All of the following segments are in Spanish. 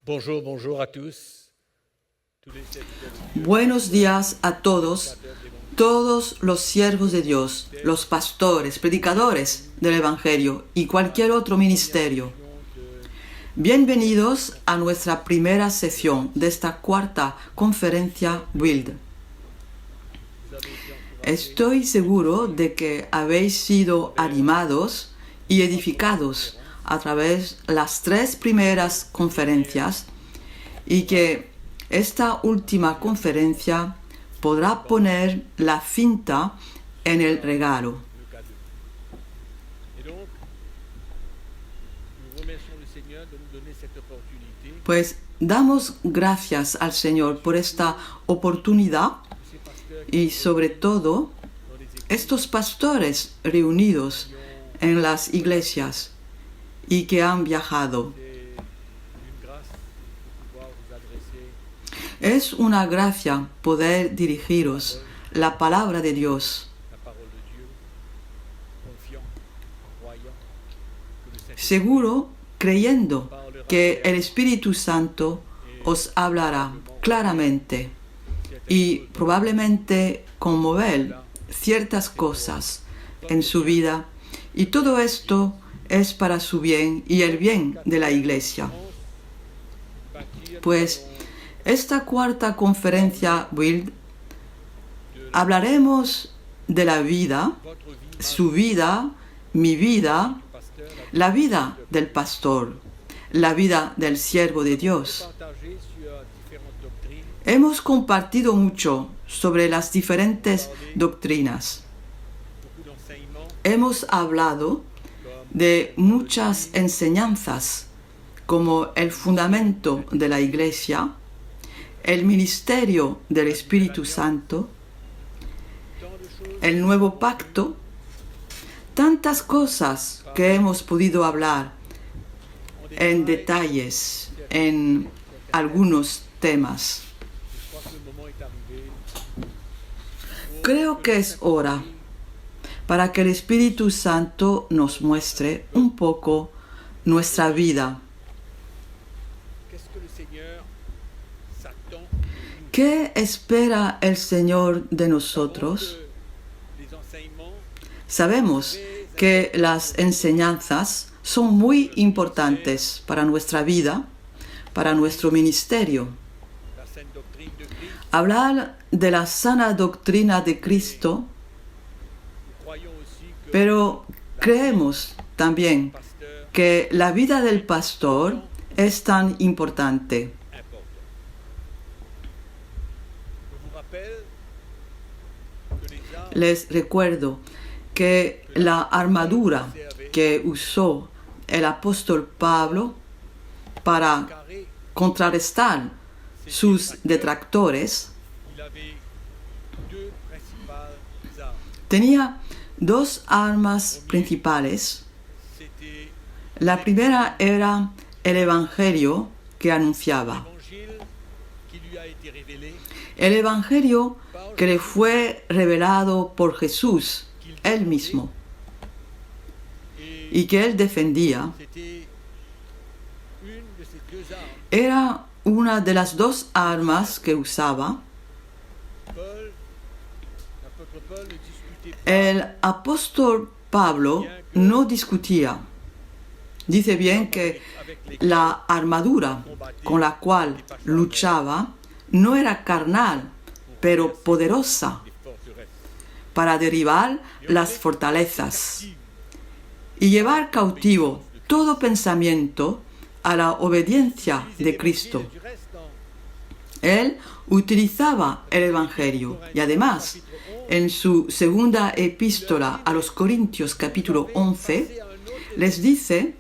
Bonjour, bonjour à tous. Buenos días a todos los siervos de Dios, los pastores, predicadores del Evangelio y cualquier otro ministerio. Bienvenidos a nuestra primera sesión de esta cuarta conferencia Build. Estoy seguro de que habéis sido animados y edificados a través de las tres primeras conferencias y que esta última conferencia podrá poner la cinta en el regalo. Pues damos gracias al Señor por esta oportunidad y sobre todo estos pastores reunidos en las iglesias y que han viajado. Es una gracia poder dirigiros la palabra de Dios. Seguro, creyendo que el Espíritu Santo os hablará claramente y probablemente conmover ciertas cosas en su vida, y todo esto es para su bien y el bien de la Iglesia. Pues esta cuarta conferencia Build hablaremos de la vida, su vida, mi vida, la vida del pastor, la vida del siervo de Dios. Hemos compartido mucho sobre las diferentes doctrinas. Hemos hablado de muchas enseñanzas como el fundamento de la Iglesia, el ministerio del Espíritu Santo, el nuevo pacto, tantas cosas que hemos podido hablar en detalles en algunos temas. Creo que es hora para que el Espíritu Santo nos muestre un poco nuestra vida. ¿Qué espera el Señor de nosotros? Sabemos que las enseñanzas son muy importantes para nuestra vida, para nuestro ministerio. Hablar de la sana doctrina de Cristo, pero creemos también que la vida del pastor es tan importante. Les recuerdo que la armadura que usó el apóstol Pablo para contrarrestar sus detractores tenía dos armas principales. La primera era el Evangelio que anunciaba. El Evangelio que le fue revelado por Jesús, él mismo, y que él defendía, era una de las dos armas que usaba. El apóstol Pablo no discutía. Dice bien que la armadura con la cual luchaba no era carnal, pero poderosa para derribar las fortalezas y llevar cautivo todo pensamiento a la obediencia de Cristo. Él utilizaba el Evangelio y además en su segunda epístola a los Corintios capítulo 11 les dice: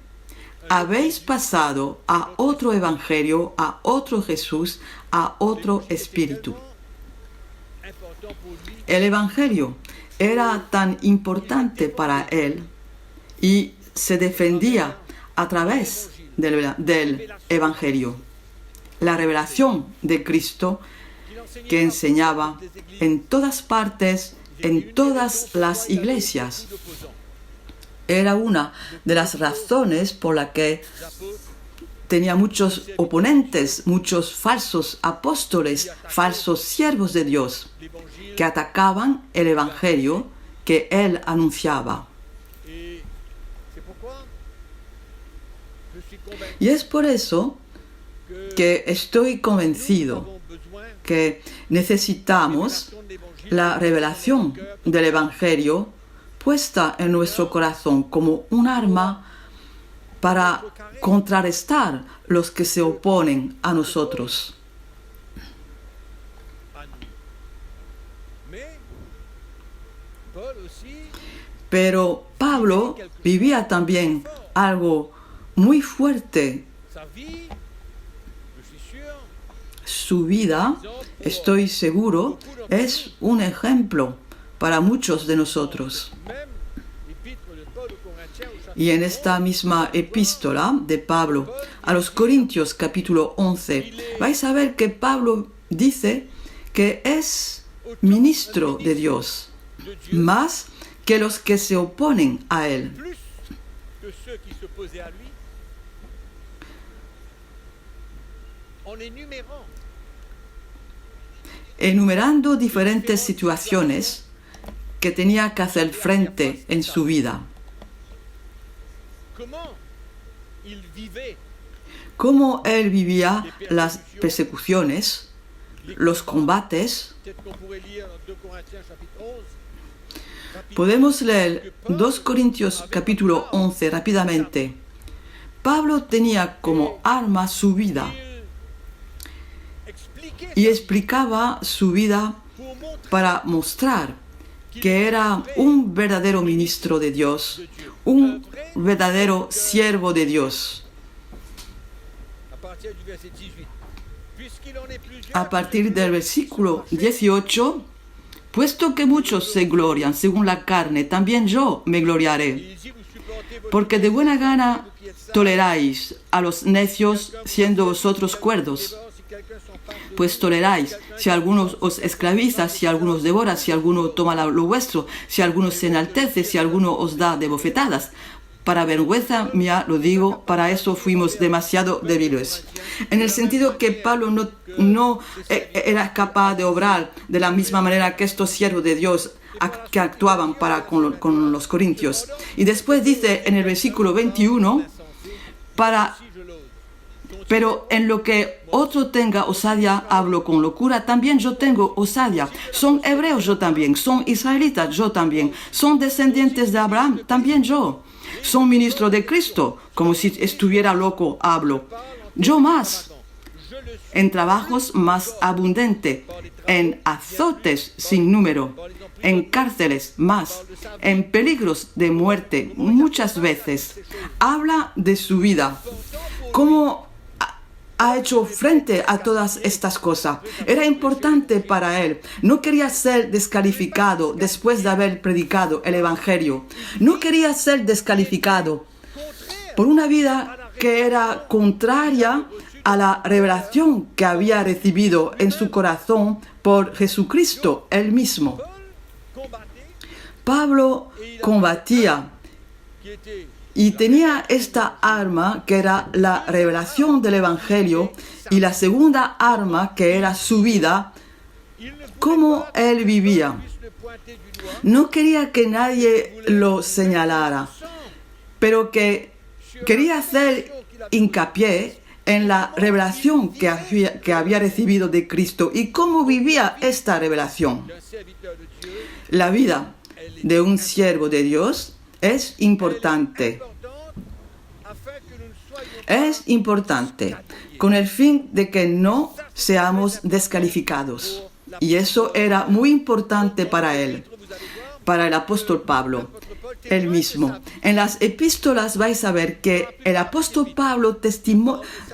habéis pasado a otro Evangelio, a otro Jesús, a otro Espíritu. El Evangelio era tan importante para él y se defendía a través del Evangelio, la revelación de Cristo que enseñaba en todas partes, en todas las iglesias. Era una de las razones por la que tenía muchos oponentes, muchos falsos apóstoles, falsos siervos de Dios, que atacaban el Evangelio que él anunciaba. Y es por eso que estoy convencido que necesitamos la revelación del Evangelio puesta en nuestro corazón como un arma para contrarrestar los que se oponen a nosotros. Pero Pablo vivía también algo muy fuerte. Su vida, estoy seguro, es un ejemplo para muchos de nosotros. Y en esta misma epístola de Pablo a los Corintios, capítulo 11, vais a ver que Pablo dice que es ministro de Dios, más que los que se oponen a él. Enumerando diferentes situaciones que tenía que hacer frente en su vida. Cómo él vivía las persecuciones, los combates. Podemos leer 2 Corintios capítulo 11 rápidamente. Pablo tenía como arma su vida y explicaba su vida para mostrar que era un verdadero ministro de Dios, un verdadero siervo de Dios. A partir del versículo 18, puesto que muchos se glorian según la carne, también yo me gloriaré. Porque de buena gana toleráis a los necios, siendo vosotros cuerdos. Pues toleráis, si alguno os esclaviza, si alguno os devora, si alguno toma lo vuestro, si alguno se enaltece, si alguno os da de bofetadas. Para vergüenza mía lo digo, para eso fuimos demasiado débiles. En el sentido que Pablo no era capaz de obrar de la misma manera que estos siervos de Dios que actuaban con los corintios. Y después dice en el versículo 21, pero en lo que otro tenga osadia, hablo con locura, también yo tengo osadia. Son hebreos yo también, son israelitas yo también, son descendientes de Abraham también yo. Son ministros de Cristo, como si estuviera loco hablo. Yo más, en trabajos más abundante, en azotes sin número, en cárceles más, en peligros de muerte muchas veces. Habla de su vida, cómo ha hecho frente a todas estas cosas. Era importante para él. No quería ser descalificado después de haber predicado el Evangelio. No quería ser descalificado por una vida que era contraria a la revelación que había recibido en su corazón por Jesucristo él mismo. Pablo combatía y tenía esta arma que era la revelación del Evangelio y la segunda arma que era su vida, cómo él vivía. No quería que nadie lo señalara, pero que quería hacer hincapié en la revelación que había recibido de Cristo y cómo vivía esta revelación. La vida de un siervo de Dios es importante. Es importante con el fin de que no seamos descalificados. Y eso era muy importante para él, para el apóstol Pablo, él mismo. En las epístolas vais a ver que el apóstol Pablo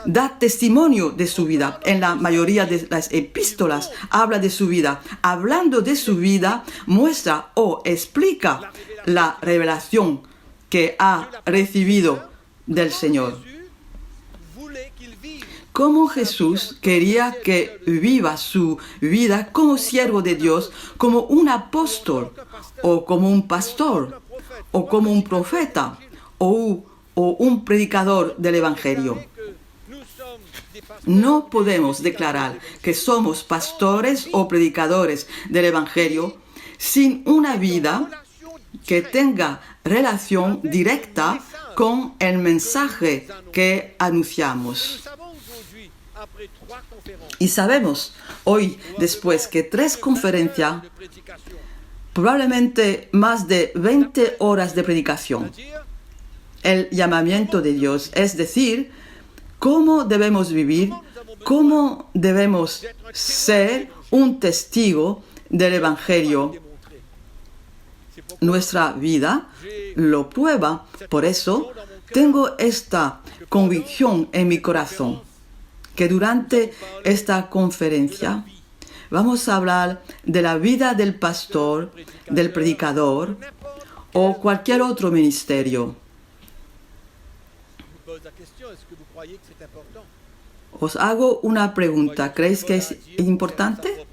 da testimonio de su vida. En la mayoría de las epístolas habla de su vida. Hablando de su vida, muestra o explica la revelación que ha recibido del Señor. Cómo Jesús quería que viva su vida como siervo de Dios, como un apóstol, o como un pastor, o como un profeta, o un predicador del Evangelio. No podemos declarar que somos pastores o predicadores del Evangelio sin una vida que tenga relación directa con el mensaje que anunciamos. Y sabemos hoy, después que 3 conferencias, probablemente más de 20 horas de predicación, el llamamiento de Dios, es decir, cómo debemos vivir, cómo debemos ser un testigo del Evangelio. Nuestra vida lo prueba. Por eso tengo esta convicción en mi corazón, que durante esta conferencia vamos a hablar de la vida del pastor, del predicador o cualquier otro ministerio. Os hago una pregunta. ¿Creéis que es importante?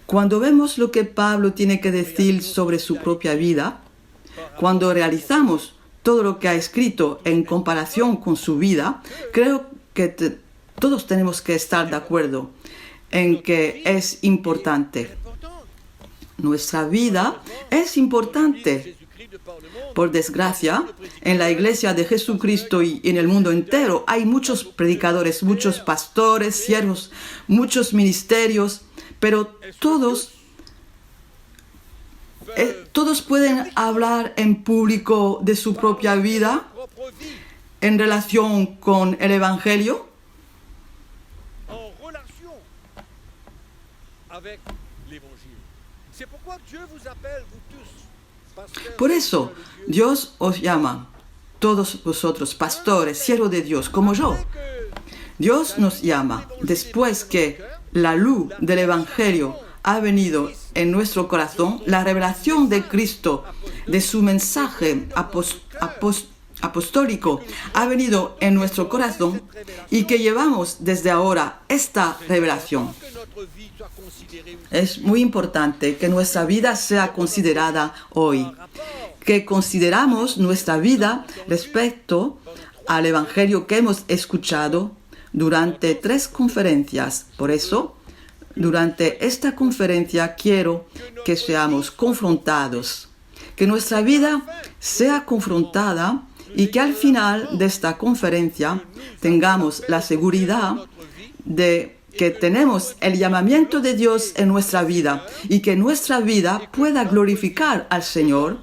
Cuando vemos lo que Pablo tiene que decir sobre su propia vida, cuando realizamos todo lo que ha escrito en comparación con su vida, creo que todos tenemos que estar de acuerdo en que es importante. Nuestra vida es importante. Por desgracia, en la Iglesia de Jesucristo y en el mundo entero hay muchos predicadores, muchos pastores, siervos, muchos ministerios, pero todos pueden hablar en público de su propia vida en relación con el Evangelio. Por eso, Dios os llama, todos vosotros, pastores, siervos de Dios, como yo. Dios nos llama después que la luz del Evangelio ha venido en nuestro corazón, la revelación de Cristo, de su mensaje apostólico, ha venido en nuestro corazón y que llevamos desde ahora esta revelación. Es muy importante que nuestra vida sea considerada hoy, que consideramos nuestra vida respecto al Evangelio que hemos escuchado durante 3 conferencias. Por eso, durante esta conferencia quiero que seamos confrontados, que nuestra vida sea confrontada y que al final de esta conferencia tengamos la seguridad de que tenemos el llamamiento de Dios en nuestra vida y que nuestra vida pueda glorificar al Señor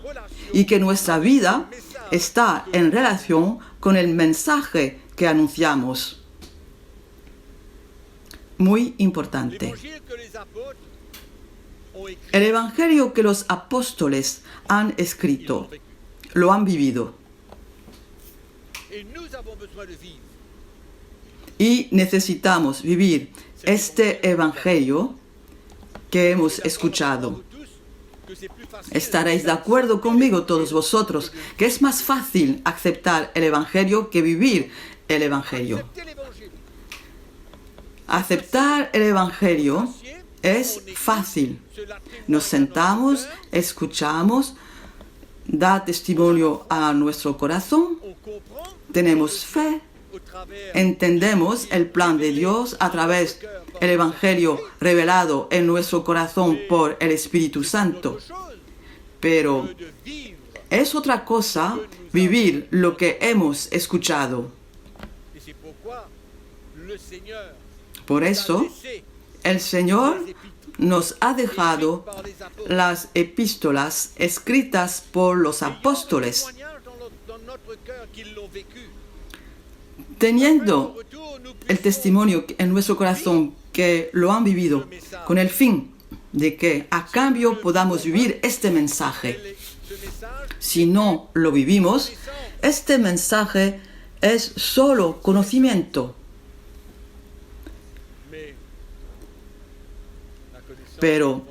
y que nuestra vida está en relación con el mensaje que anunciamos. Muy importante. El Evangelio que los apóstoles han escrito, lo han vivido. Y necesitamos vivir este Evangelio que hemos escuchado. Estaréis de acuerdo conmigo todos vosotros que es más fácil aceptar el Evangelio que vivir el Evangelio. Aceptar el Evangelio es fácil. Nos sentamos, escuchamos, da testimonio a nuestro corazón, tenemos fe, entendemos el plan de Dios a través del Evangelio revelado en nuestro corazón por el Espíritu Santo. Pero es otra cosa vivir lo que hemos escuchado. Por eso, el Señor nos ha dejado las epístolas escritas por los apóstoles. Teniendo el testimonio en nuestro corazón que lo han vivido, con el fin de que a cambio podamos vivir este mensaje. Si no lo vivimos, este mensaje es solo conocimiento. Pero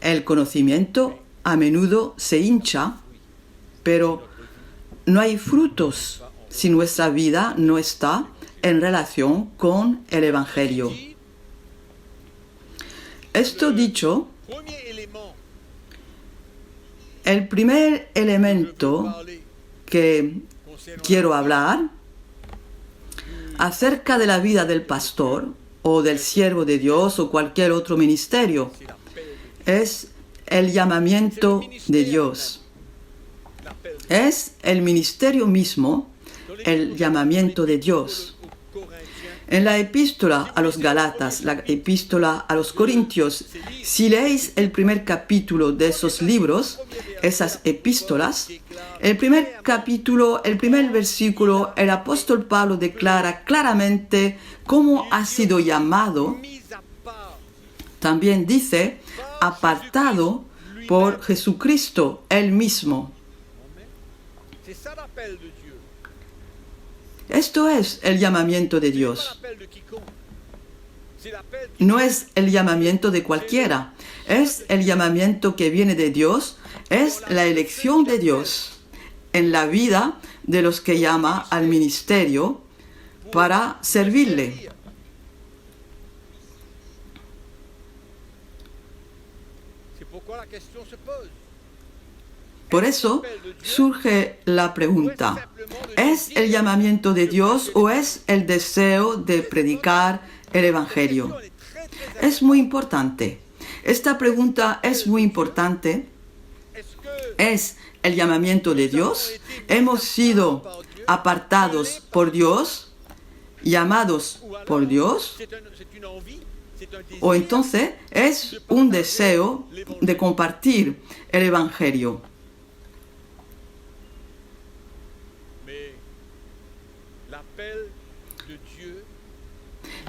el conocimiento a menudo se hincha, pero no hay frutos si nuestra vida no está en relación con el Evangelio. Esto dicho, el primer elemento que quiero hablar acerca de la vida del pastor o del siervo de Dios o cualquier otro ministerio. Es el llamamiento de Dios. Es el ministerio mismo, el llamamiento de Dios. En la epístola a los Galatas, la epístola a los Corintios, si leéis el primer capítulo de esos libros, esas epístolas, el primer capítulo, el primer versículo, el apóstol Pablo declara claramente cómo ha sido llamado. También dice, apartado por Jesucristo, Él mismo. Esto es el llamamiento de Dios. No es el llamamiento de cualquiera. Es el llamamiento que viene de Dios. Es la elección de Dios en la vida de los que llama al ministerio para servirle. Por eso surge la pregunta, ¿es el llamamiento de Dios o es el deseo de predicar el Evangelio? Es muy importante. Esta pregunta es muy importante. ¿Es el llamamiento de Dios? ¿Hemos sido apartados por Dios? ¿Llamados por Dios? O entonces es un deseo de compartir el Evangelio.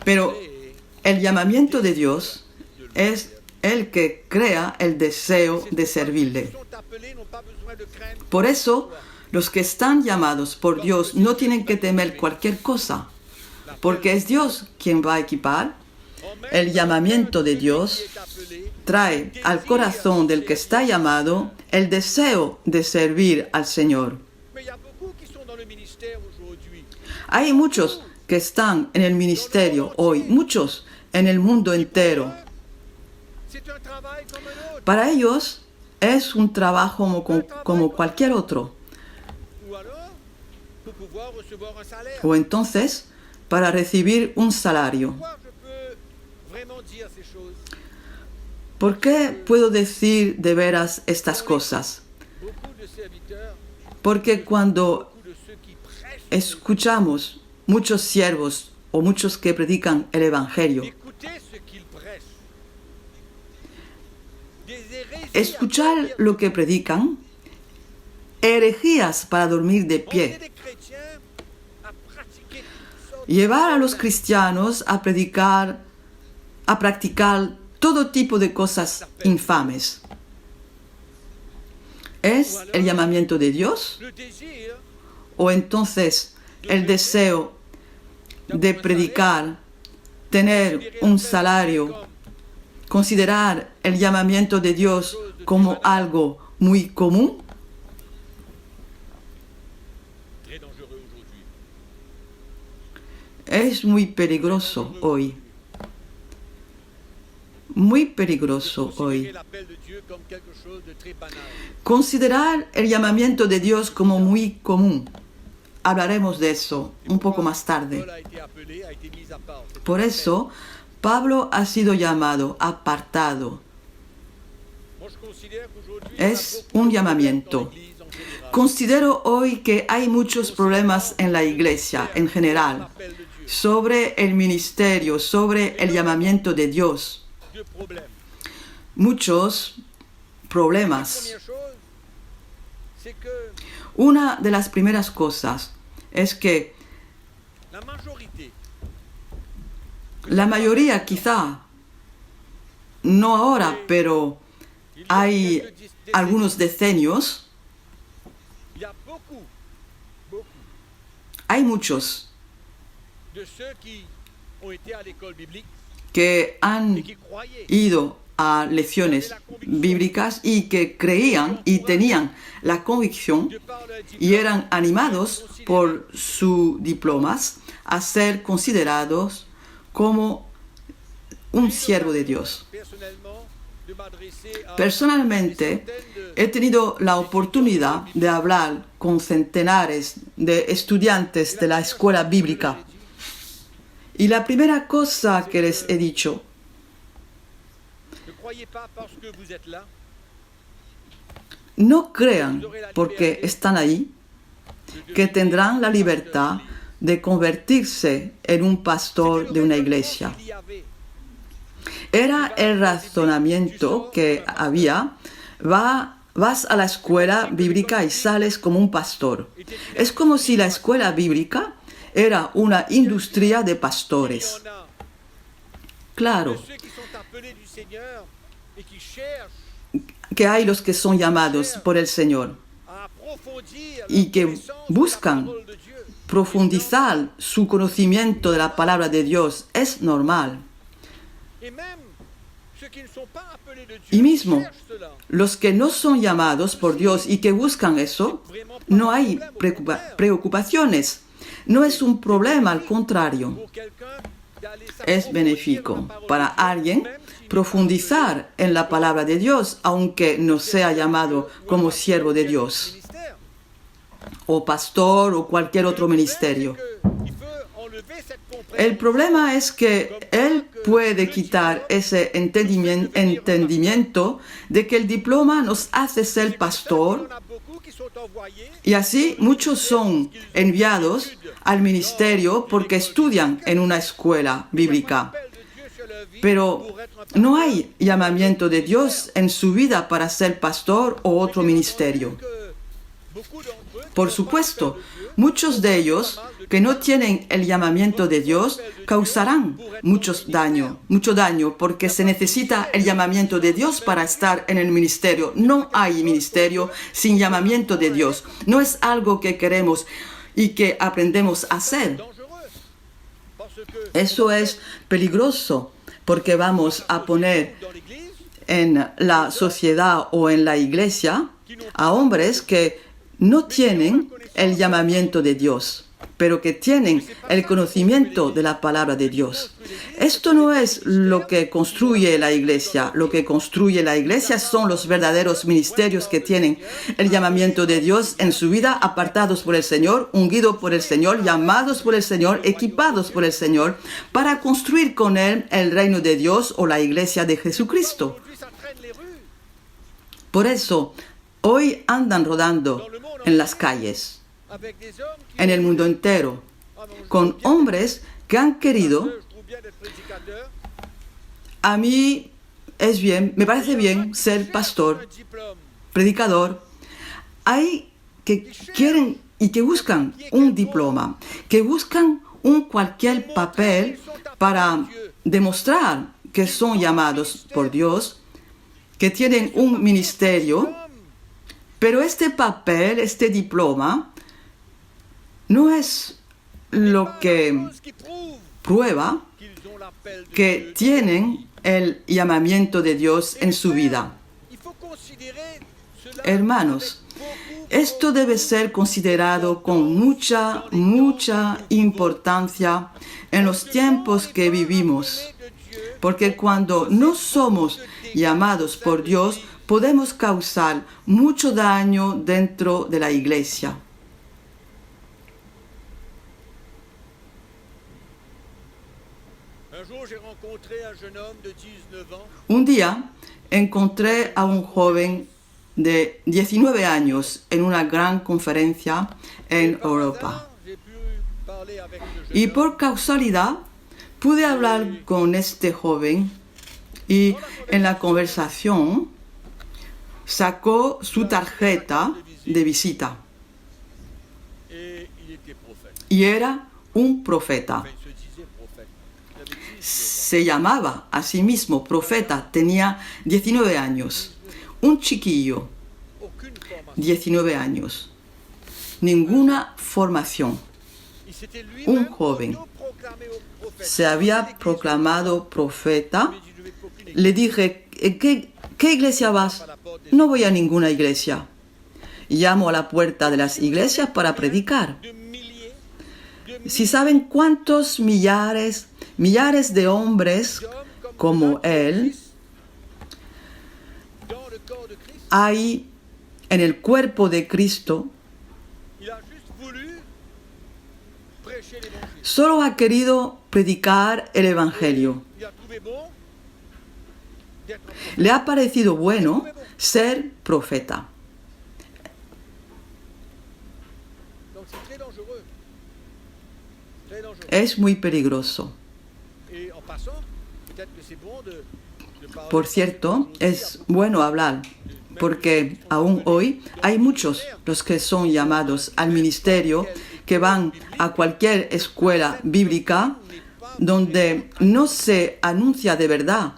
Pero el llamamiento de Dios es el que crea el deseo de servirle. Por eso, los que están llamados por Dios no tienen que temer cualquier cosa, porque es Dios quien va a equipar. El llamamiento de Dios trae al corazón del que está llamado el deseo de servir al Señor. Hay muchos que están en el ministerio hoy, muchos en el mundo entero. Para ellos es un trabajo como cualquier otro. O entonces, para recibir un salario. ¿Por qué puedo decir de veras estas cosas? Porque cuando escuchamos muchos siervos o muchos que predican el Evangelio, escuchar lo que predican, herejías para dormir de pie, llevar a los cristianos a practicar todo tipo de cosas infames. ¿Es el llamamiento de Dios? ¿O entonces el deseo de predicar, tener un salario, considerar el llamamiento de Dios como algo muy común? Es muy peligroso hoy. Muy peligroso hoy. Considerar el llamamiento de Dios como muy común. Hablaremos de eso un poco más tarde. Por eso, Pablo ha sido llamado, apartado. Es un llamamiento. Considero hoy que hay muchos problemas en la iglesia en general sobre el ministerio, sobre el llamamiento de Dios. Muchos problemas. Una de las primeras cosas es que la mayoría, quizá, no ahora, pero hay algunos decenios, hay muchos que han ido a lecciones bíblicas y que creían y tenían la convicción y eran animados por sus diplomas a ser considerados como un siervo de Dios. Personalmente, he tenido la oportunidad de hablar con centenares de estudiantes de la escuela bíblica Y la primera cosa que les he dicho, no crean porque están ahí que tendrán la libertad de convertirse en un pastor de una iglesia. Era el razonamiento que había: vas a la escuela bíblica y sales como un pastor. Es como si la escuela bíblica era una industria de pastores. Claro que hay los que son llamados por el Señor y que buscan profundizar su conocimiento de la palabra de Dios. Es normal. Y mismo los que no son llamados por Dios y que buscan eso, no hay preocupaciones. No es un problema, al contrario. Es benéfico para alguien profundizar en la palabra de Dios, aunque no sea llamado como siervo de Dios, o pastor, o cualquier otro ministerio. El problema es que él puede quitar ese entendimiento de que el diploma nos hace ser pastor, y así muchos son enviados al ministerio porque estudian en una escuela bíblica. Pero no hay llamamiento de Dios en su vida para ser pastor o otro ministerio. Por supuesto, muchos de ellos que no tienen el llamamiento de Dios causarán mucho daño, porque se necesita el llamamiento de Dios para estar en el ministerio. No hay ministerio sin llamamiento de Dios. No es algo que queremos y que aprendemos a hacer. Eso es peligroso, porque vamos a poner en la sociedad o en la iglesia a hombres que no tienen el llamamiento de Dios, pero que tienen el conocimiento de la palabra de Dios. Esto no es lo que construye la iglesia. Lo que construye la iglesia son los verdaderos ministerios que tienen el llamamiento de Dios en su vida, apartados por el Señor, ungidos por el Señor, llamados por el Señor, equipados por el Señor, para construir con Él el reino de Dios o la iglesia de Jesucristo. Por eso, hoy andan rodando en las calles, en el mundo entero, con hombres que han querido. A mí me parece bien ser pastor, predicador. Hay que quieren y que buscan un diploma, que buscan cualquier papel para demostrar que son llamados por Dios, que tienen un ministerio. Pero este papel, este diploma, no es lo que prueba que tienen el llamamiento de Dios en su vida. Hermanos, esto debe ser considerado con mucha importancia en los tiempos que vivimos, porque cuando no somos llamados por Dios, podemos causar mucho daño dentro de la iglesia. Un día encontré a un joven de 19 años en una gran conferencia en Europa. Y por casualidad pude hablar con este joven, y en la conversación sacó su tarjeta de visita. Y era un profeta. Se llamaba a sí mismo profeta, tenía 19 años. Un chiquillo, 19 años. Ninguna formación. Un joven. Se había proclamado profeta. Le dije: ¿Qué iglesia vas? No voy a ninguna iglesia. Llamo a la puerta de las iglesias para predicar. Si saben cuántos millares de hombres como él hay en el cuerpo de Cristo, solo ha querido predicar el Evangelio. Le ha parecido bueno ser profeta. Es muy peligroso. Por cierto, es bueno hablar, porque aún hoy hay muchos los que son llamados al ministerio, que van a cualquier escuela bíblica donde no se anuncia de verdad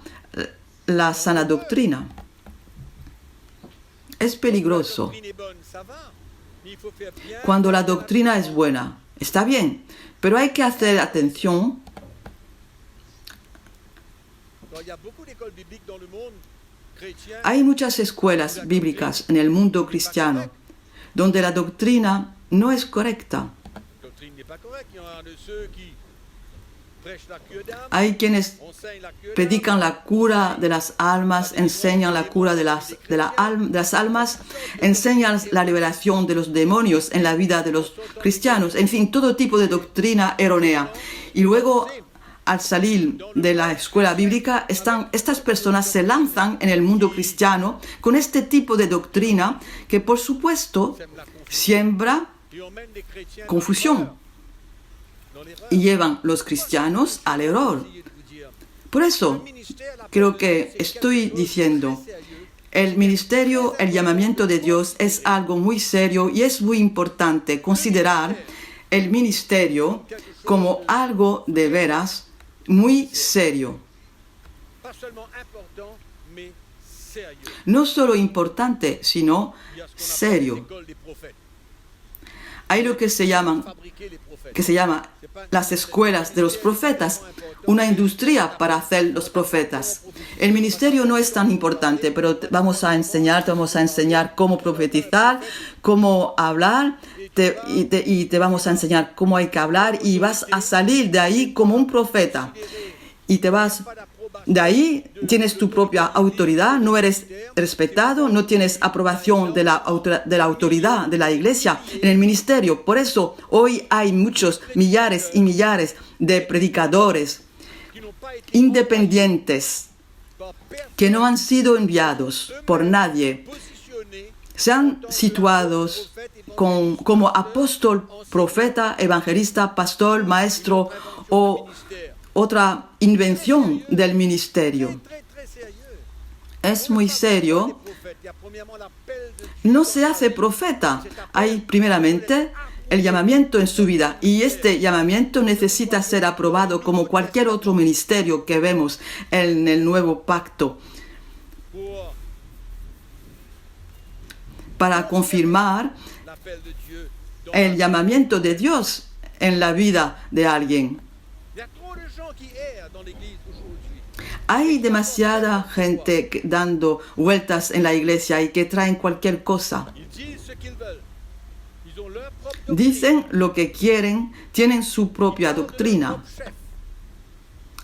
la sana doctrina. Es peligroso. Cuando la doctrina es buena, está bien, pero hay que hacer atención. Hay muchas escuelas bíblicas en el mundo cristiano donde la doctrina no es correcta. Hay quienes predican la cura de las almas, enseñan la cura de las almas, enseñan la liberación de los demonios en la vida de los cristianos, en fin, todo tipo de doctrina errónea. Y luego, al salir de la escuela bíblica, estas personas se lanzan en el mundo cristiano con este tipo de doctrina que, por supuesto, siembra confusión y llevan los cristianos al error. Por eso, creo que estoy diciendo, el ministerio, el llamamiento de Dios es algo muy serio y es muy importante considerar el ministerio como algo de veras muy serio. No solo importante, sino serio. Hay lo que se llama las escuelas de los profetas, una industria para hacer los profetas. El ministerio no es tan importante, pero te vamos a enseñar cómo profetizar, cómo hablar, y te vamos a enseñar cómo hay que hablar, y vas a salir de ahí como un profeta. Y te vas de ahí, tienes tu propia autoridad, no eres respetado, no tienes aprobación de la autoridad de la iglesia en el ministerio. Por eso hoy hay muchos, millares y millares de predicadores independientes que no han sido enviados por nadie. Se han situado como apóstol, profeta, evangelista, pastor, maestro o otra invención del ministerio. Es muy serio. No se hace profeta. Hay primeramente el llamamiento en su vida, y este llamamiento necesita ser aprobado como cualquier otro ministerio que vemos en el nuevo pacto, para confirmar el llamamiento de Dios en la vida de alguien. Hay demasiada gente dando vueltas en la iglesia y que traen cualquier cosa. Dicen lo que quieren, tienen su propia doctrina.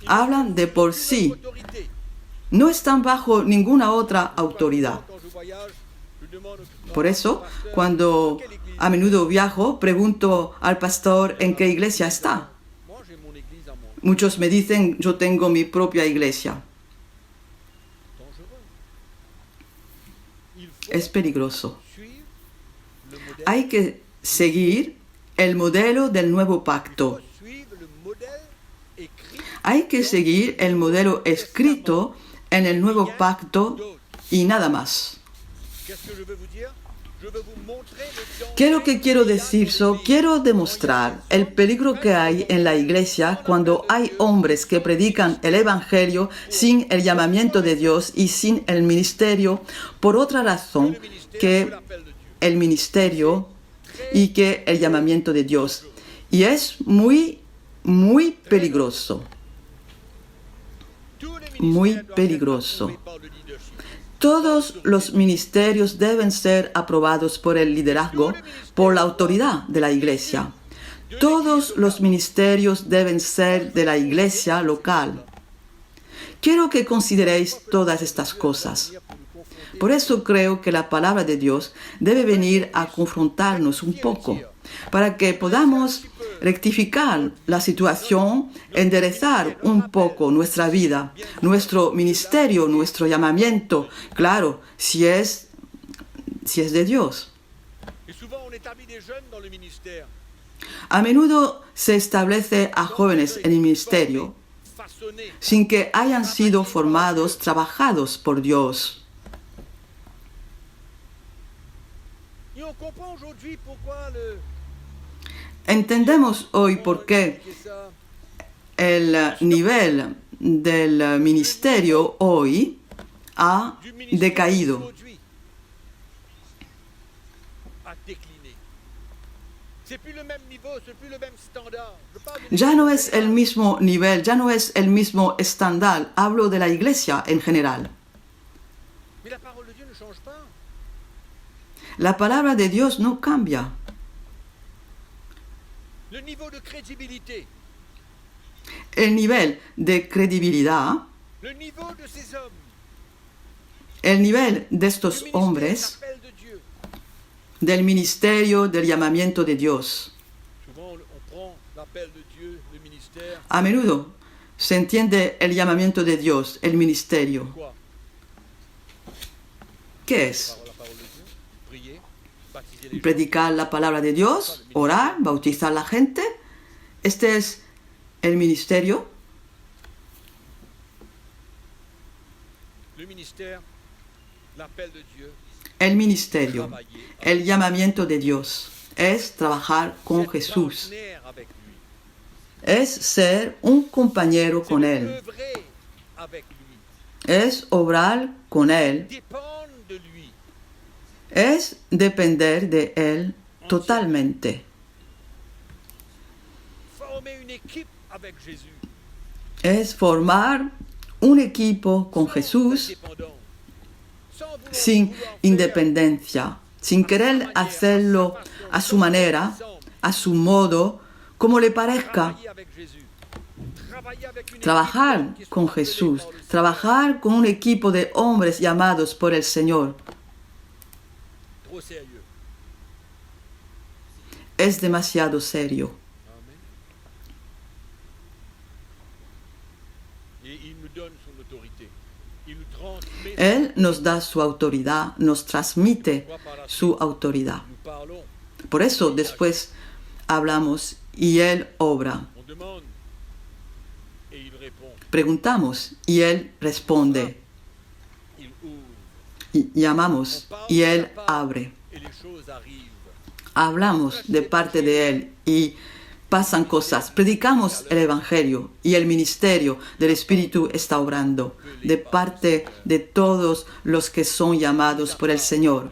Hablan de por sí. No están bajo ninguna otra autoridad. Por eso, cuando a menudo viajo, pregunto al pastor en qué iglesia está. Muchos me dicen, yo tengo mi propia iglesia. Es peligroso. Hay que seguir el modelo del nuevo pacto. Hay que seguir el modelo escrito en el nuevo pacto y nada más. ¿Qué es lo que quiero decir? Quiero demostrar el peligro que hay en la iglesia cuando hay hombres que predican el evangelio sin el llamamiento de Dios y sin el ministerio, por otra razón que el ministerio y que el llamamiento de Dios. Y es muy, muy peligroso. Muy peligroso. Todos los ministerios deben ser aprobados por el liderazgo, por la autoridad de la iglesia. Todos los ministerios deben ser de la iglesia local. Quiero que consideréis todas estas cosas. Por eso creo que la palabra de Dios debe venir a confrontarnos un poco, para que podamos rectificar la situación, enderezar un poco nuestra vida, nuestro ministerio, nuestro llamamiento, claro, si es de Dios. A menudo se establece a jóvenes en el ministerio sin que hayan sido formados, trabajados por Dios. Entendemos hoy por qué el nivel del ministerio hoy ha decaído. Ya no es el mismo nivel, ya no es el mismo estándar. Hablo de la iglesia en general. La palabra de Dios no cambia. El nivel de credibilidad, el nivel de estos hombres, del ministerio, del llamamiento de Dios. A menudo se entiende el llamamiento de Dios, el ministerio. ¿Qué es? Predicar la palabra de Dios, orar, bautizar a la gente. Este es el ministerio. El ministerio, el llamamiento de Dios, es trabajar con Jesús. Es ser un compañero con Él. Es obrar con Él. Es depender de Él totalmente. Es formar un equipo con Jesús sin independencia, sin querer hacerlo a su manera, a su modo, como le parezca. Trabajar con Jesús, trabajar con un equipo de hombres llamados por el Señor. Es demasiado serio. Él nos da su autoridad, nos transmite su autoridad. Por eso después hablamos y Él obra. Preguntamos y Él responde. Y llamamos y Él abre. Hablamos de parte de Él y pasan cosas. Predicamos el Evangelio y el ministerio del Espíritu está obrando de parte de todos los que son llamados por el Señor.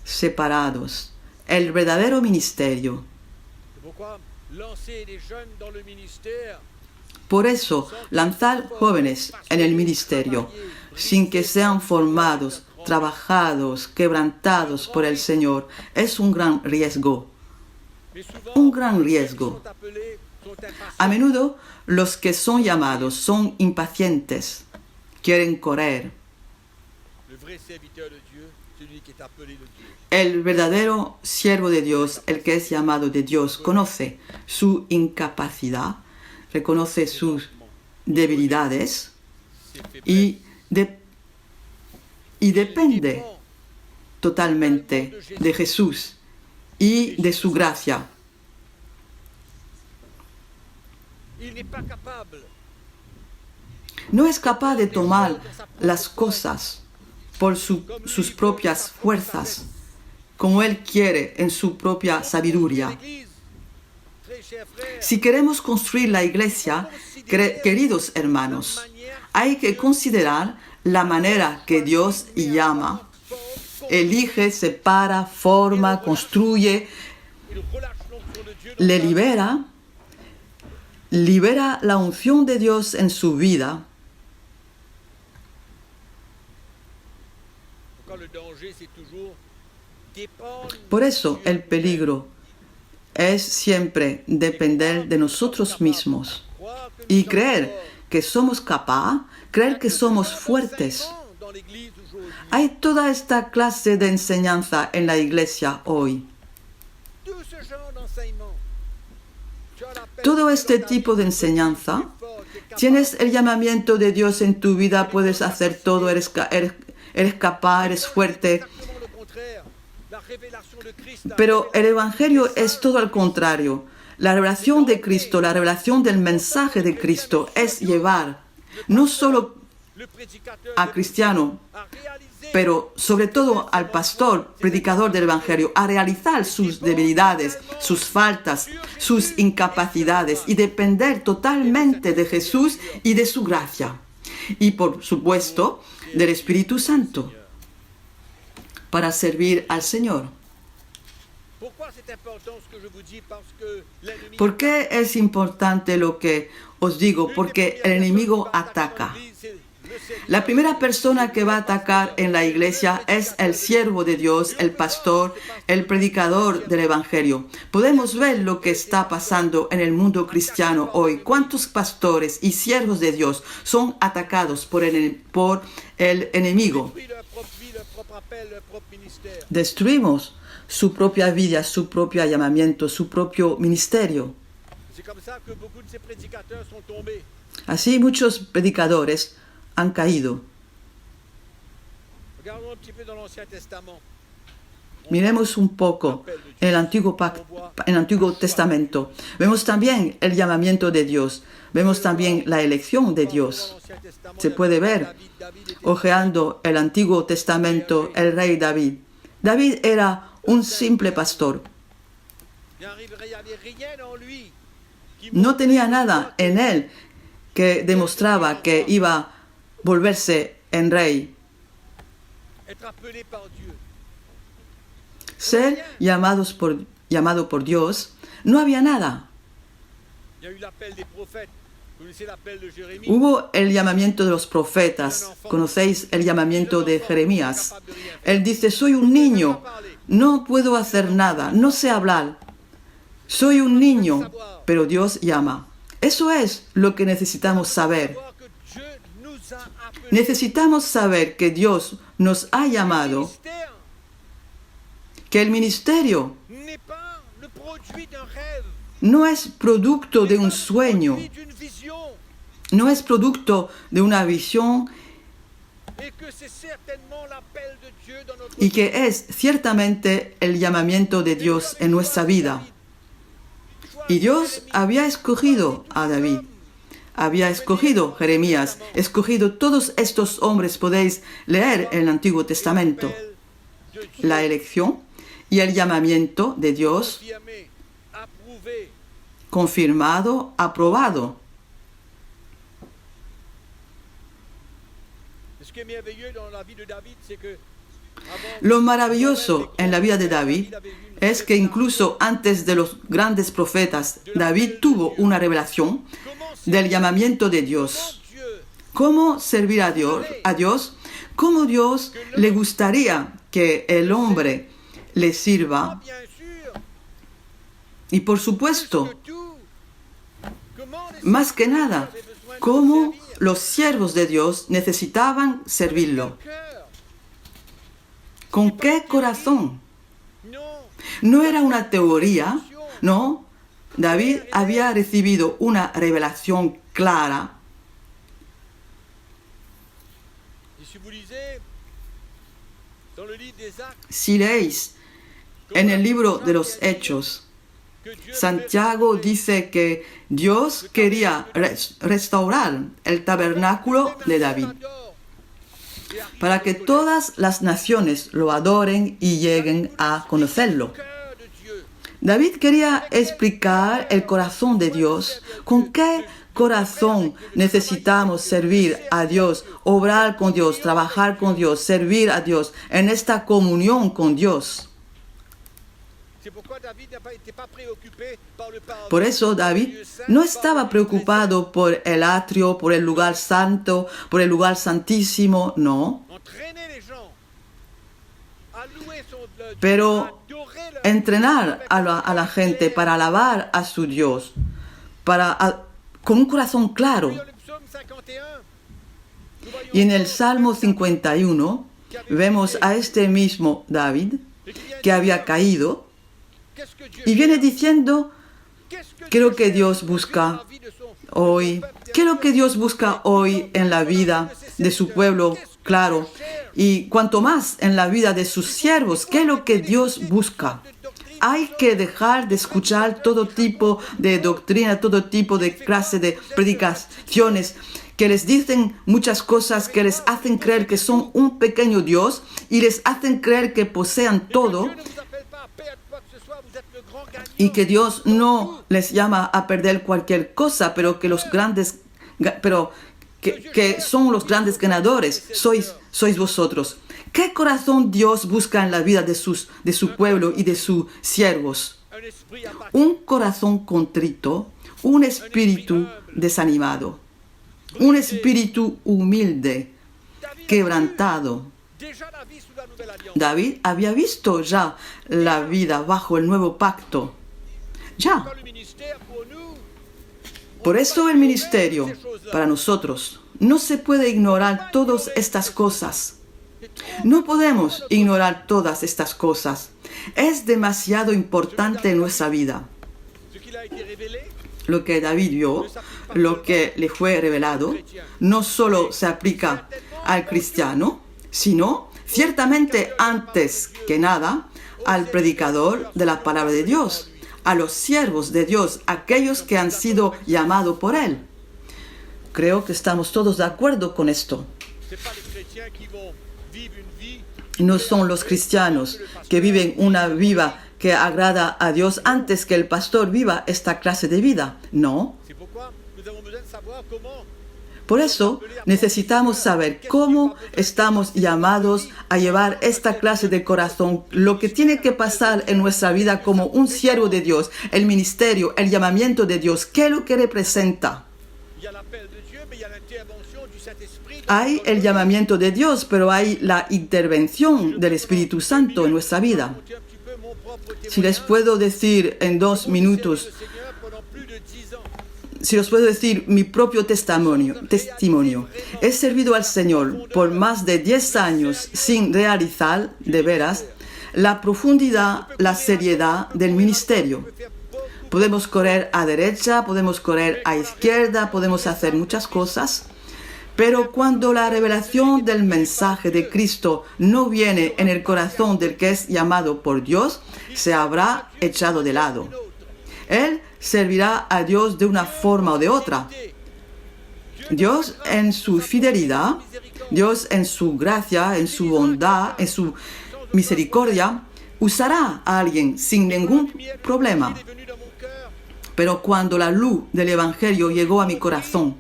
Separados. El verdadero ministerio. Por eso, lanzar jóvenes en el ministerio sin que sean formados, trabajados, quebrantados por el Señor, es un gran riesgo. Un gran riesgo. A menudo los que son llamados son impacientes, quieren correr. El verdadero siervo de Dios, el que es llamado de Dios, conoce su incapacidad, reconoce sus debilidades y depende totalmente de Jesús y de su gracia. No es capaz de tomar las cosas por sus propias fuerzas, como Él quiere en su propia sabiduría. Si queremos construir la iglesia, queridos hermanos, hay que considerar la manera que Dios llama, elige, separa, forma, construye, le libera la unción de Dios en su vida. Por eso el peligro es siempre depender de nosotros mismos y creer que somos capaces, creer que somos fuertes. Hay toda esta clase de enseñanza en la iglesia hoy. todo este tipo de enseñanza, tienes el llamamiento de Dios en tu vida, puedes hacer todo, eres capaz, eres fuerte. Pero el Evangelio es todo al contrario. La revelación de Cristo, la revelación del mensaje de Cristo es llevar no solo al cristiano, pero sobre todo al pastor, predicador del Evangelio, a realizar sus debilidades, sus faltas, sus incapacidades y depender totalmente de Jesús y de su gracia. Y por supuesto, del Espíritu Santo, para servir al Señor. ¿Por qué es importante lo que os digo? Porque el enemigo ataca. La primera persona que va a atacar en la iglesia es el siervo de Dios, el pastor, el predicador del Evangelio. Podemos ver lo que está pasando en el mundo cristiano hoy. ¿Cuántos pastores y siervos de Dios son atacados por el enemigo? Destruimos su propia vida, su propio llamamiento, su propio ministerio. Así muchos predicadores han caído. Miremos un poco en el Antiguo Testamento. Vemos también el llamamiento de Dios. Vemos también la elección de Dios. Se puede ver, hojeando el Antiguo Testamento, el rey David. David era un simple pastor. No tenía nada en él que demostraba que iba a volverse en rey. Ser llamado por Dios, no había nada. Hubo el llamamiento de los profetas. Conocéis el llamamiento de Jeremías. Él dice, soy un niño, no puedo hacer nada, no sé hablar. Soy un niño, pero Dios llama. Eso es lo que necesitamos saber. Necesitamos saber que Dios nos ha llamado, que el ministerio no es producto de un sueño, no es producto de una visión, y que es ciertamente el llamamiento de Dios en nuestra vida. Y Dios había escogido a David, había escogido Jeremías, escogido todos estos hombres. Podéis leer en el Antiguo Testamento la elección y el llamamiento de Dios, confirmado, aprobado. Lo maravilloso en la vida de David es que incluso antes de los grandes profetas, David tuvo una revelación del llamamiento de Dios. ¿Cómo servir a Dios? ¿Cómo Dios le gustaría que el hombre le sirva? Y por supuesto, más que nada, cómo los siervos de Dios necesitaban servirlo. ¿Con qué corazón? No era una teoría, no. David había recibido una revelación clara. Si leéis en el libro de los Hechos, Santiago dice que Dios quería restaurar el tabernáculo de David para que todas las naciones lo adoren y lleguen a conocerlo. David quería explicar el corazón de Dios. ¿Con qué corazón necesitamos servir a Dios, obrar con Dios, trabajar con Dios, servir a Dios en esta comunión con Dios? Por eso David no estaba preocupado por el atrio, por el lugar santo, por el lugar santísimo, no. Pero entrenar a la gente para alabar a su Dios, con un corazón claro. Y en el Salmo 51 vemos a este mismo David que había caído y viene diciendo ¿Qué es lo que Dios busca hoy? ¿Qué es lo que Dios busca hoy en la vida de su pueblo? Claro. Y cuanto más en la vida de sus siervos, ¿qué es lo que Dios busca? Hay que dejar de escuchar todo tipo de doctrina, todo tipo de clase de predicaciones que les dicen muchas cosas, que les hacen creer que son un pequeño Dios y les hacen creer que posean todo, y que Dios no les llama a perder cualquier cosa, pero que los grandes, que son los grandes ganadores, sois vosotros. ¿Qué corazón Dios busca en la vida de su pueblo y de sus siervos? Un corazón contrito, un espíritu desanimado, un espíritu humilde, quebrantado. David había visto ya la vida bajo el nuevo pacto. Ya. Por eso el ministerio, para nosotros, no se puede ignorar todas estas cosas. No podemos ignorar todas estas cosas. Es demasiado importante en nuestra vida. Lo que David vio, lo que le fue revelado, no solo se aplica al cristiano, sino, ciertamente antes que nada, al predicador de la palabra de Dios, a los siervos de Dios, aquellos que han sido llamados por Él. Creo que estamos todos de acuerdo con esto. No son los cristianos que viven una vida que agrada a Dios antes que el pastor viva esta clase de vida. No. Por eso necesitamos saber cómo estamos llamados a llevar esta clase de corazón, lo que tiene que pasar en nuestra vida como un siervo de Dios, el ministerio, el llamamiento de Dios. ¿Qué es lo que representa? Hay el llamamiento de Dios, pero hay la intervención del Espíritu Santo en nuestra vida. Si les puedo decir en 2 minutos, si os puedo decir mi propio testimonio, he servido al Señor por más de 10 años sin realizar, de veras, la profundidad, la seriedad del ministerio. Podemos correr a derecha, podemos correr a izquierda, podemos hacer muchas cosas, pero cuando la revelación del mensaje de Cristo no viene en el corazón del que es llamado por Dios, se habrá echado de lado. Él servirá a Dios de una forma o de otra. Dios en su fidelidad, Dios en su gracia, en su bondad, en su misericordia, usará a alguien sin ningún problema. Pero cuando la luz del Evangelio llegó a mi corazón,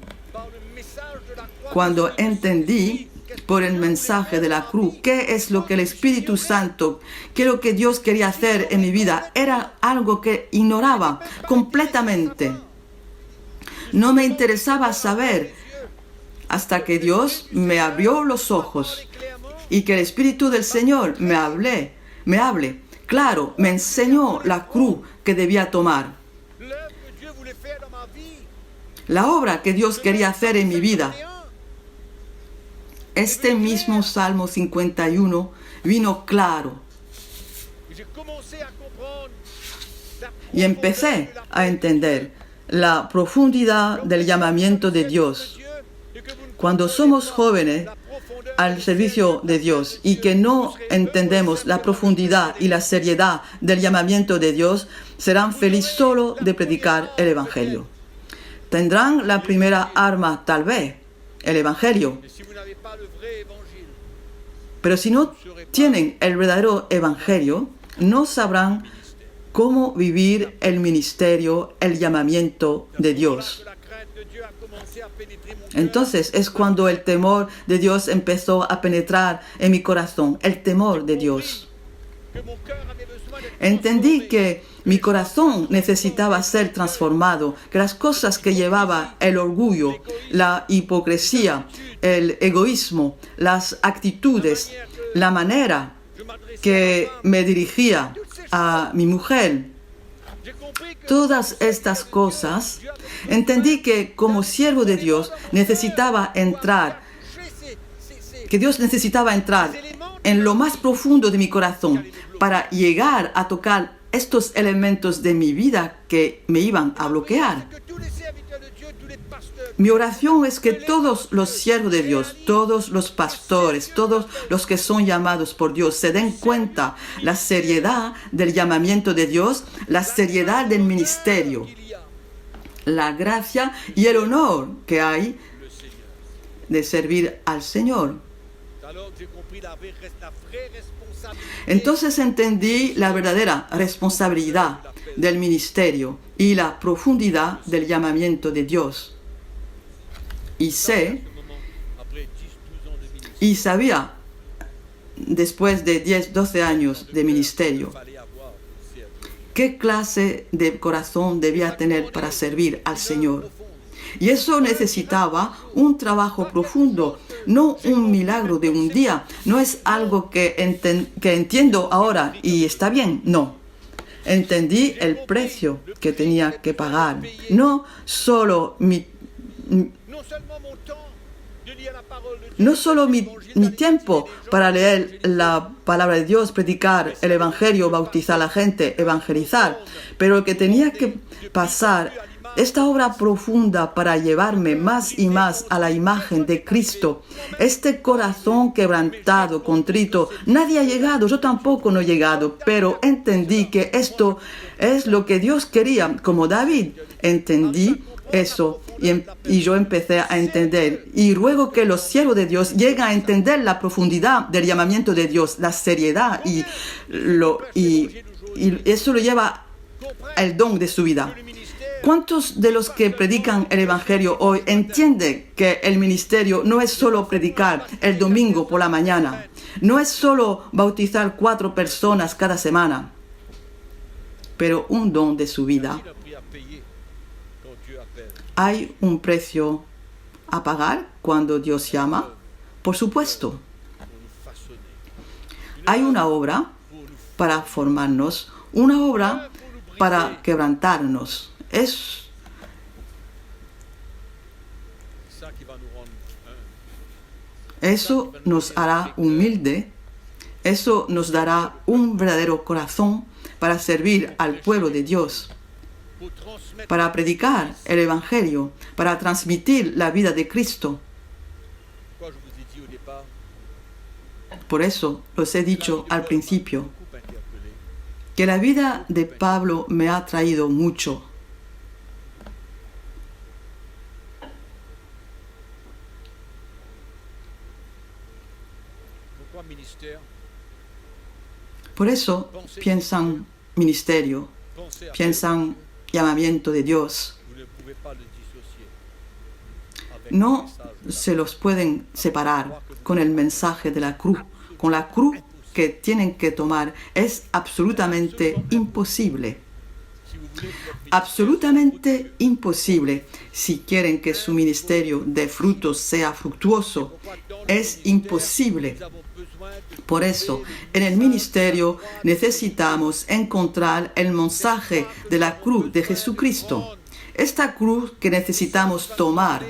cuando entendí por el mensaje de la cruz qué es lo que el Espíritu Santo, qué es lo que Dios quería hacer en mi vida, era algo que ignoraba completamente. No me interesaba saber hasta que Dios me abrió los ojos y que el Espíritu del Señor me hable. Claro, me enseñó la cruz que debía tomar. La obra que Dios quería hacer en mi vida. Este mismo Salmo 51 vino claro. Y empecé a entender la profundidad del llamamiento de Dios. Cuando somos jóvenes al servicio de Dios y que no entendemos la profundidad y la seriedad del llamamiento de Dios, serán felices solo de predicar el Evangelio. Tendrán la primera arma, tal vez, el Evangelio. Pero si no tienen el verdadero Evangelio, no sabrán cómo vivir el ministerio, el llamamiento de Dios. Entonces es cuando el temor de Dios empezó a penetrar en mi corazón, el temor de Dios. Entendí que mi corazón necesitaba ser transformado, que las cosas que llevaba el orgullo, la hipocresía, el egoísmo, las actitudes, la manera que me dirigía a mi mujer, todas estas cosas, entendí que como siervo de Dios necesitaba entrar, que Dios necesitaba entrar en lo más profundo de mi corazón para llegar a tocar estos elementos de mi vida que me iban a bloquear. Mi oración es que todos los siervos de Dios, todos los pastores, todos los que son llamados por Dios se den cuenta la seriedad del llamamiento de Dios, la seriedad del ministerio, la gracia y el honor que hay de servir al Señor. Entonces entendí la verdadera responsabilidad del ministerio y la profundidad del llamamiento de Dios. Y sabía, después de 10, 12 años de ministerio, qué clase de corazón debía tener para servir al Señor. Y eso necesitaba un trabajo profundo, no un milagro de un día. No es algo que entiendo ahora y está bien, no. Entendí el precio que tenía que pagar. No solo mi tiempo para leer la palabra de Dios, predicar el Evangelio, bautizar a la gente, evangelizar, pero que tenía que pasar esta obra profunda para llevarme más y más a la imagen de Cristo. Este corazón quebrantado, contrito, nadie ha llegado, yo tampoco no he llegado, pero entendí que esto es lo que Dios quería, como David. Entendí eso y yo empecé a entender. Y ruego que los siervos de Dios lleguen a entender la profundidad del llamamiento de Dios, la seriedad y eso lo lleva al don de su vida. ¿Cuántos de los que predican el Evangelio hoy entienden que el ministerio no es solo predicar el domingo por la mañana? No es solo bautizar 4 personas cada semana, pero un don de su vida. ¿Hay un precio a pagar cuando Dios llama? Por supuesto. Hay una obra para formarnos, una obra para quebrantarnos. Eso nos hará humilde, eso nos dará un verdadero corazón para servir al pueblo de Dios, para predicar el Evangelio, para transmitir la vida de Cristo. Por eso os he dicho al principio que la vida de Pablo me ha traído mucho. Por eso piensan ministerio, piensan llamamiento de Dios. No se los pueden separar con el mensaje de la cruz. Con la cruz que tienen que tomar es absolutamente imposible. Absolutamente imposible. Si quieren que su ministerio de frutos sea fructuoso, es imposible. Por eso, en el ministerio necesitamos encontrar el mensaje de la cruz de Jesucristo. Esta cruz que necesitamos tomar.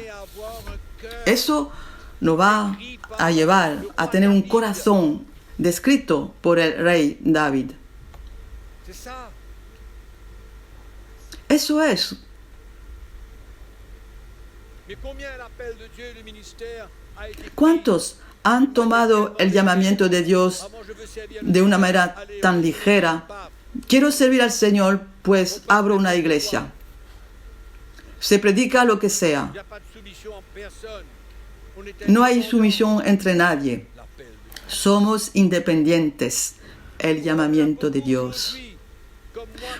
Eso nos va a llevar a tener un corazón descrito por el rey David. Eso es. ¿Cuántos han tomado el llamamiento de Dios de una manera tan ligera? Quiero servir al Señor, pues abro una iglesia. Se predica lo que sea. No hay sumisión entre nadie. Somos independientes. El llamamiento de Dios.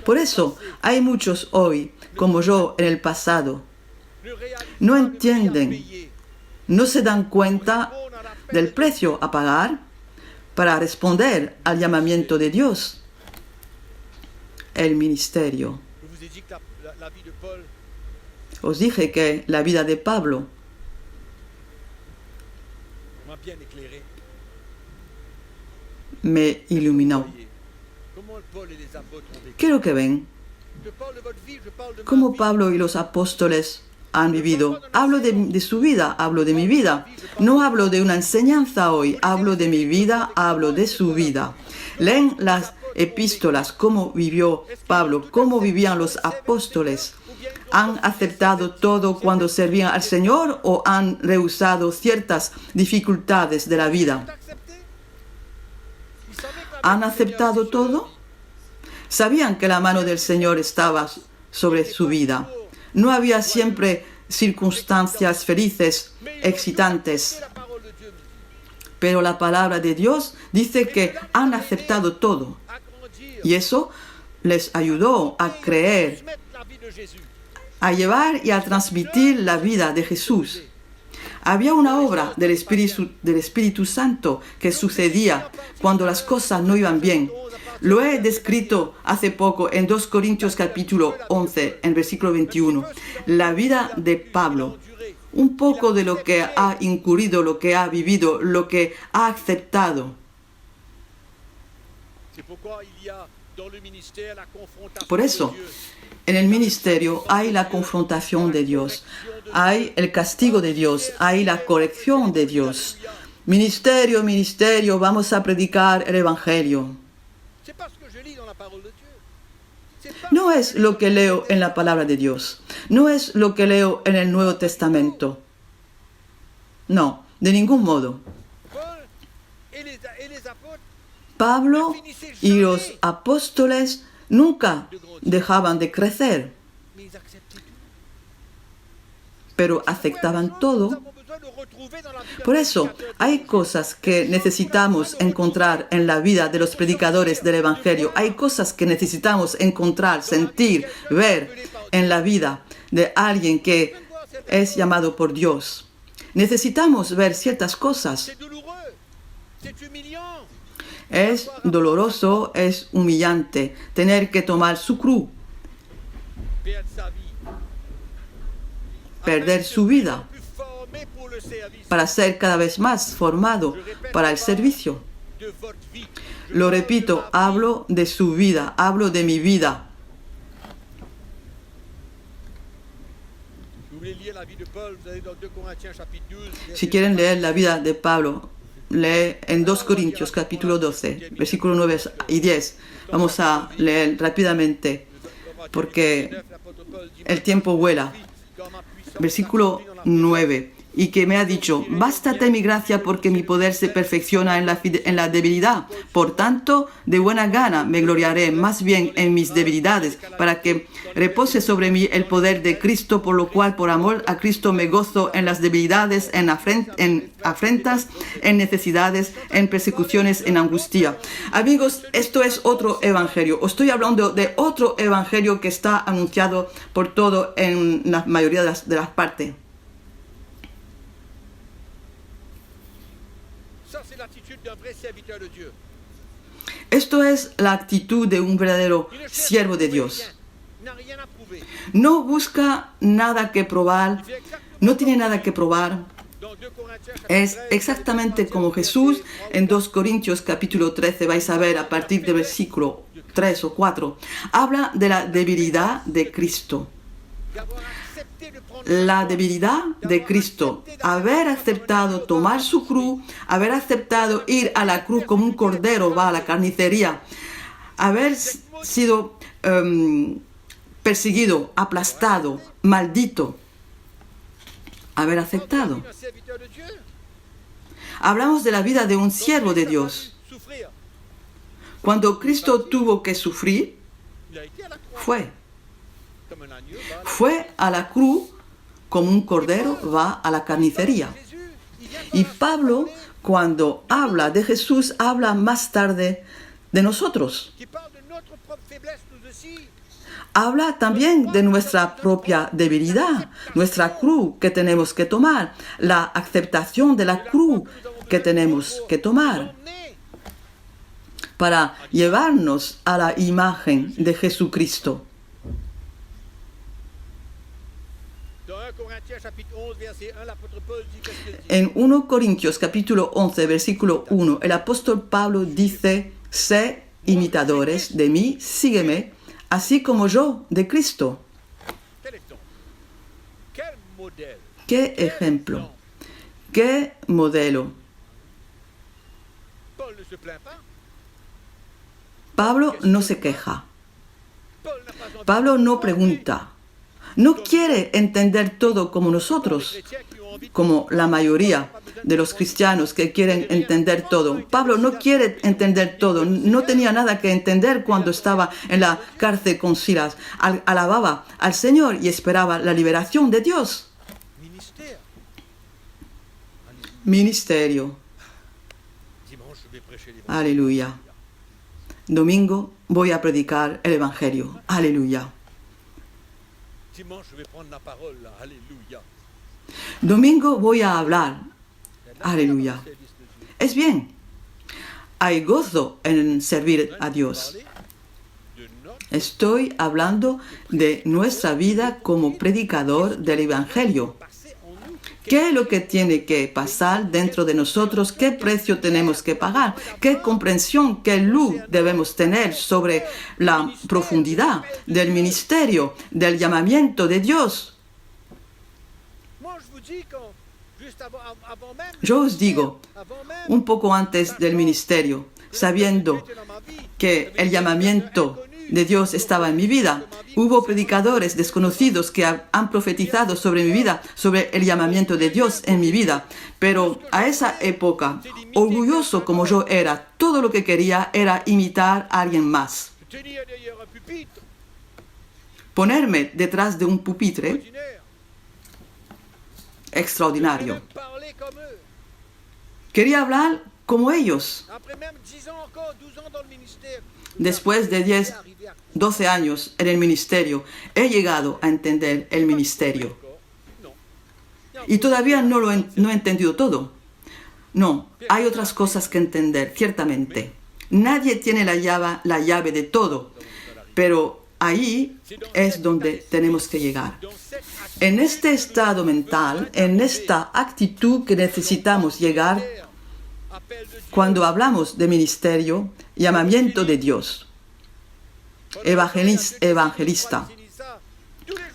Por eso hay muchos hoy, como yo en el pasado, no entienden, no se dan cuenta del precio a pagar para responder al llamamiento de Dios. El ministerio. Os dije que la vida de Pablo me iluminó. Quiero que ven cómo Pablo y los apóstoles han vivido. Hablo de su vida, hablo de mi vida. No hablo de una enseñanza hoy, hablo de mi vida, hablo de su vida. Leen las epístolas, cómo vivió Pablo, cómo vivían los apóstoles. ¿Han aceptado todo cuando servían al Señor o han rehusado ciertas dificultades de la vida? ¿Han aceptado todo? Sabían que la mano del Señor estaba sobre su vida. No había siempre circunstancias felices, excitantes. Pero la palabra de Dios dice que han aceptado todo. Y eso les ayudó a creer, a llevar y a transmitir la vida de Jesús. Había una obra del Espíritu Santo que sucedía cuando las cosas no iban bien. Lo he descrito hace poco en 2 Corintios capítulo 11, en versículo 21. La vida de Pablo, un poco de lo que ha incurrido, lo que ha vivido, lo que ha aceptado. Por eso, en el ministerio hay la confrontación de Dios, hay el castigo de Dios, hay la corrección de Dios. Ministerio, ministerio, vamos a predicar el Evangelio. No es lo que leo en la palabra de Dios, no es lo que leo en el Nuevo Testamento. No, de ningún modo. Pablo y los apóstoles nunca dejaban de crecer, pero aceptaban todo. Por eso, hay cosas que necesitamos encontrar en la vida de los predicadores del Evangelio. Hay cosas que necesitamos encontrar, sentir, ver en la vida de alguien que es llamado por Dios. Necesitamos ver ciertas cosas. Es doloroso, es humillante tener que tomar su cruz, perder su vida para ser cada vez más formado para el servicio. Lo repito, hablo de su vida, hablo de mi vida. Si quieren leer la vida de Pablo, lee en 2 Corintios capítulo 12, versículos 9 y 10. Vamos a leer rápidamente porque el tiempo vuela. Versículo 9. Y que me ha dicho, bástate mi gracia porque mi poder se perfecciona en la debilidad. Por tanto, de buena gana me gloriaré más bien en mis debilidades, para que repose sobre mí el poder de Cristo, por lo cual, por amor a Cristo, me gozo en las debilidades, en afrentas, en necesidades, en persecuciones, en angustia. Amigos, esto es otro evangelio. Os estoy hablando de otro evangelio que está anunciado por todo en la mayoría de las partes. Esto es la actitud de un verdadero siervo de Dios. No busca nada que probar, no tiene nada que probar. Es exactamente como Jesús en 2 Corintios capítulo 13, vais a ver a partir del versículo 3 o 4. Habla de la debilidad de Cristo. La debilidad de Cristo, haber aceptado tomar su cruz, haber aceptado ir a la cruz como un cordero va a la carnicería, haber sido perseguido, aplastado, maldito, haber aceptado. Hablamos de la vida de un siervo de Dios. Cuando Cristo tuvo que sufrir, fue a la cruz como un cordero va a la carnicería. Y Pablo, cuando habla de Jesús, habla más tarde de nosotros. Habla también de nuestra propia debilidad, nuestra cruz que tenemos que tomar, la aceptación de la cruz que tenemos que tomar para llevarnos a la imagen de Jesucristo. En 1 Corintios capítulo 11, versículo 1, el apóstol Pablo dice, sé imitadores de mí, sígueme, así como yo de Cristo. ¿Qué ejemplo? ¿Qué modelo? Pablo no se queja. Pablo no pregunta. No quiere entender todo como nosotros, como la mayoría de los cristianos que quieren entender todo. Pablo no quiere entender todo. No tenía nada que entender cuando estaba en la cárcel con Silas. Alababa al Señor y esperaba la liberación de Dios. Ministerio. Aleluya. Domingo voy a predicar el Evangelio. Aleluya. Domingo voy a hablar. Aleluya. Es bien. Hay gozo en servir a Dios. Estoy hablando de nuestra vida como predicador del Evangelio. ¿Qué es lo que tiene que pasar dentro de nosotros? ¿Qué precio tenemos que pagar? ¿Qué comprensión, qué luz debemos tener sobre la profundidad del ministerio, del llamamiento de Dios? Yo os digo, un poco antes del ministerio, sabiendo que el llamamiento de Dios estaba en mi vida, hubo predicadores desconocidos que han profetizado sobre mi vida, sobre el llamamiento de Dios en mi vida. Pero a esa época, orgulloso como yo era, todo lo que quería era imitar a alguien más. Ponerme detrás de un pupitre extraordinario. Quería hablar como ellos. Después de 10, 12 años en el ministerio, he llegado a entender el ministerio. Y todavía no he entendido todo. No, hay otras cosas que entender, ciertamente. Nadie tiene la llave de todo, pero ahí es donde tenemos que llegar. En este estado mental, en esta actitud que necesitamos llegar, cuando hablamos de ministerio, llamamiento de Dios, evangelista.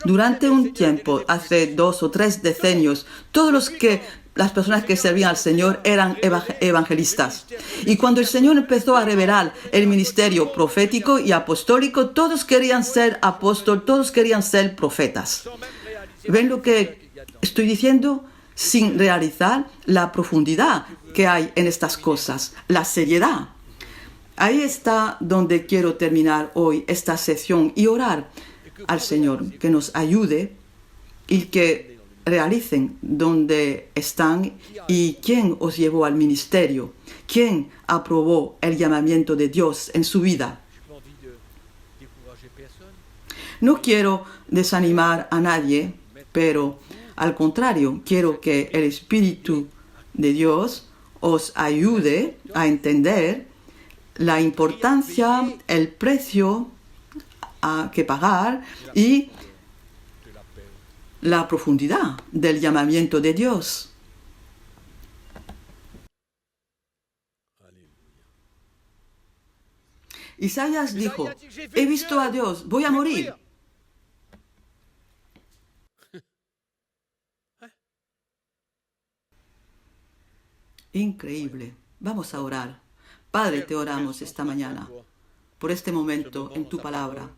Durante un tiempo, hace 2 o 3 decenios, las personas que servían al Señor eran evangelistas. Y cuando el Señor empezó a revelar el ministerio profético y apostólico, todos querían ser apóstoles, todos querían ser profetas. ¿Ven lo que estoy diciendo? Sin realizar la profundidad que hay en estas cosas, la seriedad. Ahí está donde quiero terminar hoy esta sesión y orar al Señor que nos ayude y que realicen donde están y quién os llevó al ministerio, quién aprobó el llamamiento de Dios en su vida. No quiero desanimar a nadie, pero al contrario, quiero que el Espíritu de Dios os ayude a entender la importancia, el precio que pagar y la profundidad del llamamiento de Dios. Isaías dijo, he visto a Dios, voy a morir. Increíble. Vamos a orar. Padre, te oramos esta mañana por este momento en tu palabra.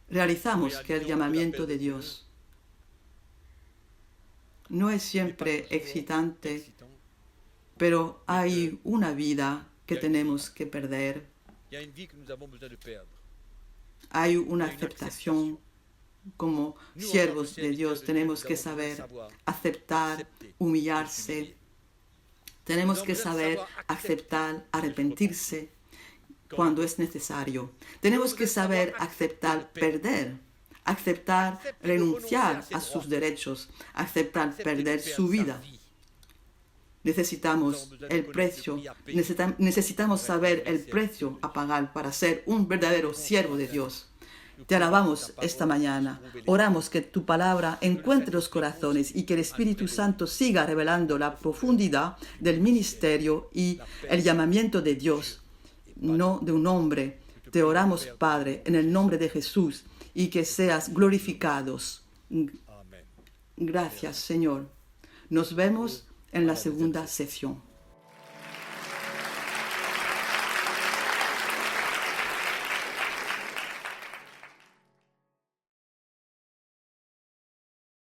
Realizamos que el llamamiento de Dios no es siempre excitante, pero hay una vida que tenemos que perder. Hay una aceptación. Como siervos de Dios tenemos que saber aceptar, humillarse. Tenemos que saber aceptar, arrepentirse cuando es necesario. Tenemos que saber aceptar perder, aceptar renunciar a sus derechos, aceptar perder su vida. Necesitamos el precio, necesitamos saber el precio a pagar para ser un verdadero siervo de Dios. Te alabamos esta mañana. Oramos que tu palabra encuentre los corazones y que el Espíritu Santo siga revelando la profundidad del ministerio y el llamamiento de Dios, no de un hombre. Te oramos, Padre, en el nombre de Jesús, y que seas glorificados. Gracias, Señor. Nos vemos en la segunda sesión.